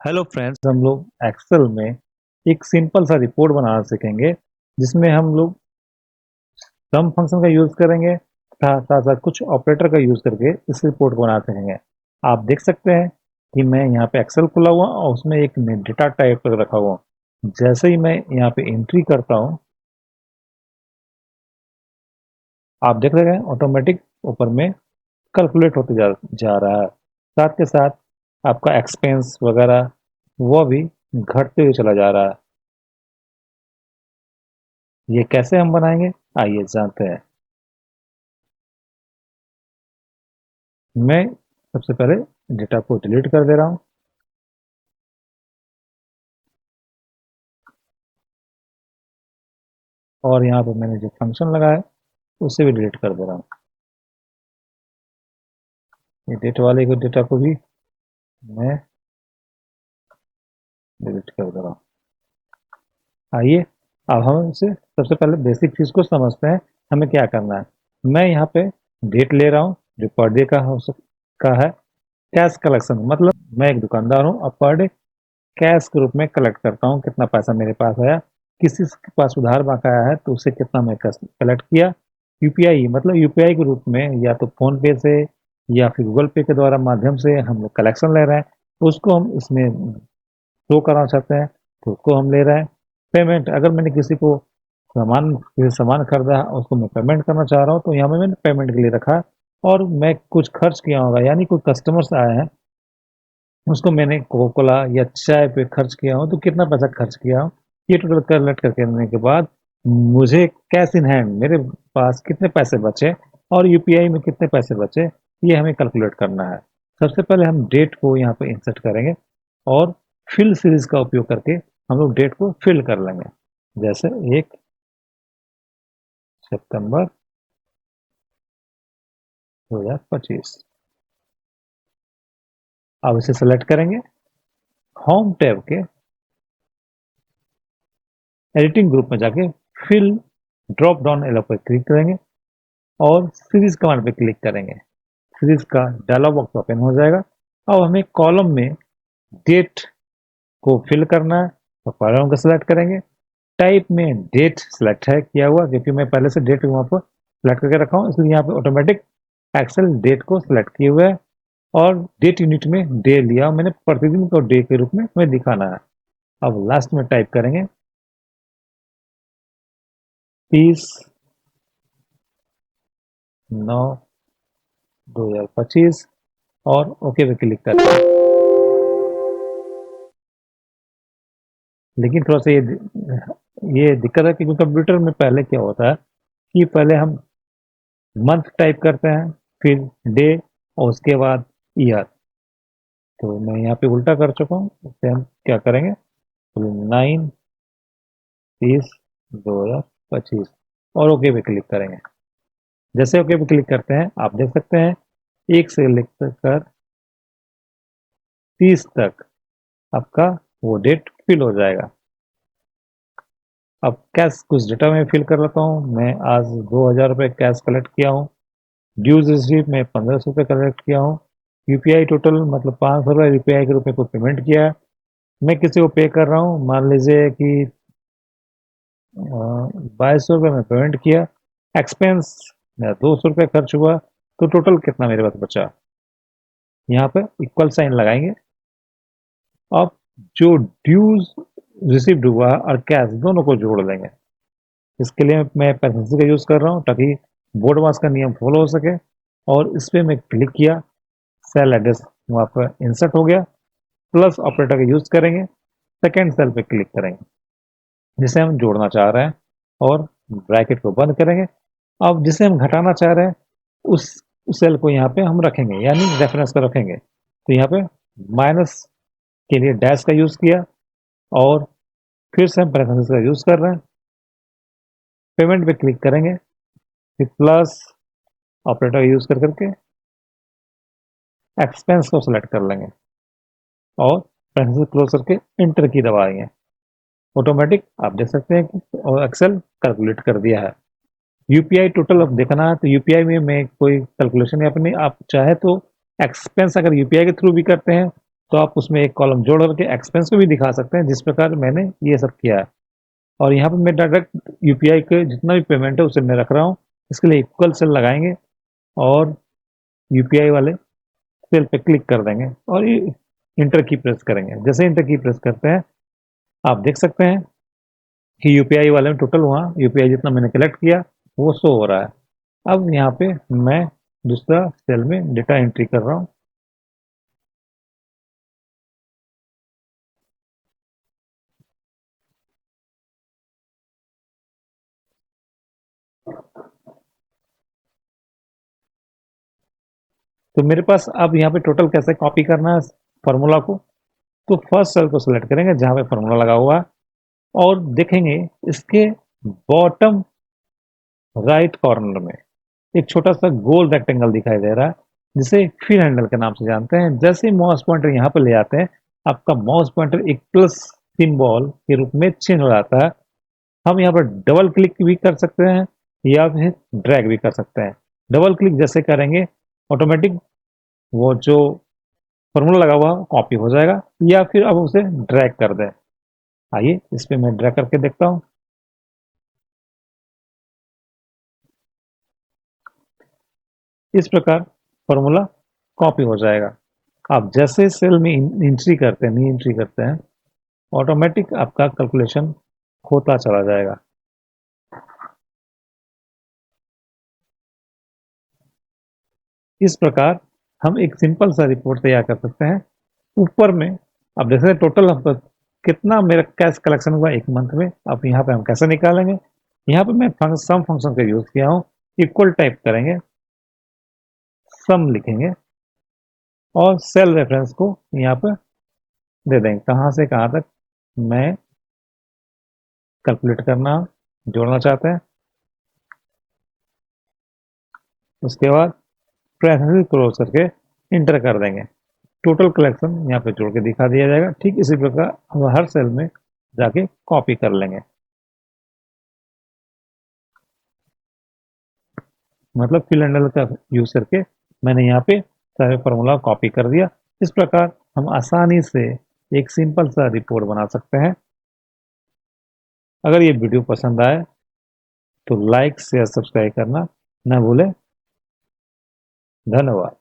Hello friends, हम लोग Excel में एक सिंपल सा रिपोर्ट बनाना सीखेंगे जिसमें हम लोग सम फंक्शन का यूज करेंगे साथ साथ साथ कुछ ऑपरेटर का यूज करके इस रिपोर्ट को बना सकेंगे। आप देख सकते हैं कि मैं यहाँ पे एक्सेल खुला हुआ और उसमें एक डेटा टाइप कर रखा हुआ हूँ। जैसे ही मैं यहाँ पे एंट्री करता हूँ, आप देख रहे हैं ऑटोमेटिक ऊपर में कैलकुलेट होते जा रहा है। साथ के साथ आपका एक्सपेंस वगैरह वो भी घटते हुए चला जा रहा है। ये कैसे हम बनाएंगे, आइए जानते हैं। मैं सबसे पहले डेटा को डिलीट कर दे रहा हूँ और यहाँ पर मैंने जो फंक्शन लगाया है उसे भी डिलीट कर दे रहा हूँ। ये डेट वाले को डेटा को भी मैं डिलीट कर दे रहा हूँ। आइए अब हम इसे सबसे पहले बेसिक चीज को समझते हैं। हमें क्या करना है। मैं यहाँ पे डेट ले रहा हूँ जो पर डे का हो सकता है। कैश कलेक्शन मतलब मैं एक दुकानदार हूँ और पर डे कैश के रूप में कलेक्ट करता हूँ कितना पैसा मेरे पास आया। किसी के पास उधार बकाया है तो उसे कितना मैं कलेक्ट किया। यूपीआई मतलब यूपीआई के रूप में या तो फोन पे से या फिर गूगल पे के द्वारा माध्यम से हम लोग कलेक्शन ले रहे हैं, उसको हम इसमें शो कराना चाहते हैं तो उसको हम ले रहे हैं। पेमेंट अगर मैंने किसी सामान खरीदा है उसको मैं पेमेंट करना चाह रहा हूँ तो यहाँ पे मैंने पेमेंट के लिए रखा है। और मैं कुछ खर्च किया होगा यानी कोई कस्टमर्स आए हैं उसको मैंने कोका कोला या चाय पे खर्च किया हूँ तो कितना पैसा खर्च किया हूँ, ये टोटल कलेक्ट करने के बाद मुझे कैश इन हैंड मेरे पास कितने पैसे बचे और यूपीआई में कितने पैसे बचे, ये हमें कैलकुलेट करना है। सबसे पहले हम डेट को यहाँ पे इंसर्ट करेंगे और फिल सीरीज का उपयोग करके हम लोग डेट को फिल कर लेंगे। जैसे 1 सितंबर 2025। अब इसे सेलेक्ट करेंगे, होम टैब के एडिटिंग ग्रुप में जाके फिल ड्रॉप डाउन एलो पर क्लिक करेंगे और सीरीज कमांड पे क्लिक करेंगे। सीरीज का डायलॉग बॉक्स ओपन हो जाएगा। अब हमें कॉलम में डेट को फिल करना है तो कॉलम को सिलेक्ट करेंगे। टाइप में डेट सिलेक्ट है किया हुआ क्योंकि मैं पहले से डेट वहां पर सिलेक्ट करके रखा हूँ, इसलिए यहाँ पे ऑटोमेटिक एक्सेल डेट को सिलेक्ट किए हुए है और डेट यूनिट में डे लिया मैंने, प्रतिदिन को डे के रूप में हमें दिखाना है। अब लास्ट में टाइप करेंगे 30/9/2025 और ओके पे क्लिक करते हैं। लेकिन थोड़ा सा ये दिक्कत है कि कंप्यूटर में पहले क्या होता है कि पहले हम मंथ टाइप करते हैं फिर डे और उसके बाद ईयर। तो मैं यहाँ पे उल्टा कर चुका हूँ, इससे हम क्या करेंगे, 9/30/2025 और ओके पे क्लिक करेंगे। जैसे ओके पे क्लिक करते हैं आप देख सकते हैं 1 से लेकर 30 तक आपका वो डेट फिल हो जाएगा। अब कैश कुछ डेटा में फिल कर लेता हूँ। मैं आज 2000 रुपये कैश कलेक्ट किया हूँ। ड्यूज रिसीव में 1500 रुपये कलेक्ट किया हूँ। यूपीआई टोटल मतलब 500 रुपये यूपीआई के रूप में को पेमेंट किया है। मैं किसी को पे कर रहा हूँ, मान लीजिए कि 2200 रुपये में पेमेंट किया। एक्सपेंस मेरा 200 रुपये खर्च हुआ तो टोटल कितना मेरे पास बचा, यहाँ पे इक्वल साइन लगाएंगे। अब जो ड्यूज रिसीव्ड हुआ और कैश दोनों को जोड़ देंगे। इसके लिए मैं पैरेंथेसिस का यूज कर रहा हूँ ताकि बोर्ड मास का नियम फॉलो हो सके। और इस पे मैं क्लिक किया, सेल एड्रेस वहाँ पर इंसर्ट हो गया। प्लस ऑपरेटर का यूज करेंगे, सेकेंड सेल पे क्लिक करेंगे जिसे हम जोड़ना चाह रहे हैं और ब्रैकेट को बंद करेंगे। अब जिसे हम घटाना चाह रहे हैं उस सेल को यहाँ पे हम रखेंगे यानी रेफरेंस को रखेंगे। तो यहाँ पे माइनस के लिए डैश का यूज किया और फिर से हम पैरेंथेसिस का यूज कर रहे हैं। पेमेंट पे क्लिक करेंगे, फिर प्लस ऑपरेटर यूज कर करके एक्सपेंस को सिलेक्ट कर लेंगे और पैरेंथेसिस क्लोज करके इंटर की दबाएंगे। ऑटोमेटिक आप देख सकते हैं कि एक्सेल कैलकुलेट कर दिया है। यूपीआई टोटल अब देखना है तो यूपीआई में मैं कोई कैलकुलेशन या अपनी आप चाहे तो एक्सपेंस अगर यूपीआई के थ्रू भी करते हैं तो आप उसमें एक कॉलम जोड़ करके एक्सपेंस को भी दिखा सकते हैं, जिस प्रकार मैंने ये सब किया है। और यहाँ पर मैं डायरेक्ट यूपीआई के जितना भी पेमेंट है उसे मैं रख रहा हूँ। इसके लिए इक्वल सेल लगाएंगे और यूपीआई वाले सेल पे क्लिक कर देंगे और इंटर की प्रेस करेंगे। जैसे इंटर की प्रेस करते हैं आप देख सकते हैं कि यूपीआई वाले में टोटल वहाँ यूपीआई जितना मैंने कलेक्ट किया वो शो हो रहा है। अब यहाँ पे मैं दूसरा सेल में डेटा एंट्री कर रहा हूँ। तो मेरे पास अब यहाँ पे टोटल कैसे कॉपी करना है फॉर्मूला को, तो फर्स्ट सेल को सिलेक्ट करेंगे जहाँ पे फॉर्मूला लगा हुआ है और देखेंगे इसके बॉटम राइट कॉर्नर में एक छोटा सा गोल रेक्टेंगल दिखाई दे रहा है, जिसे फिल हैंडल के नाम से जानते हैं। जैसे ही माउस पॉइंटर यहाँ पे ले आते हैं आपका माउस पॉइंटर एक प्लस सिंबल के रूप में चेंज हो जाता है। हम यहाँ पर डबल क्लिक भी कर सकते हैं या फिर ड्रैग भी कर सकते हैं। डबल क्लिक जैसे करेंगे ऑटोमेटिक वो जो फॉर्मूला लगा हुआ कॉपी हो जाएगा, या फिर अब उसे ड्रैग कर दें। आइए इस पे मैं ड्रैग करके देखता हूँ। इस प्रकार फॉर्मूला कॉपी हो जाएगा। आप जैसे सेल में एंट्री करते हैं, नी एंट्री करते हैं, ऑटोमेटिक आपका कैलकुलेशन होता चला जाएगा। इस प्रकार हम एक सिंपल सा रिपोर्ट तैयार कर सकते हैं। ऊपर में अब जैसे टोटल कितना मेरा कैश कलेक्शन हुआ एक मंथ में, अब यहाँ पे हम कैसे निकालेंगे। यहाँ पे मैं सम फंक्शन का यूज किया हूँ। इक्वल टाइप करेंगे, सम लिखेंगे और सेल रेफरेंस को यहाँ पे दे देंगे कहाँ से कहाँ तक मैं कैलकुलेट करना जोड़ना चाहते हैं। उसके बाद प्रेफरेंस क्लोज करके इंटर कर देंगे। टोटल कलेक्शन यहाँ पे जोड़ के दिखा दिया जाएगा। ठीक इसी प्रकार हम हर सेल में जाके कॉपी कर लेंगे। मतलब फिल हैंडल का यूज करके मैंने यहाँ पे सारे फॉर्मूला कॉपी कर दिया। इस प्रकार हम आसानी से एक सिंपल सा रिपोर्ट बना सकते हैं। अगर ये वीडियो पसंद आए तो लाइक शेयर सब्सक्राइब करना न भूलें। धन्यवाद।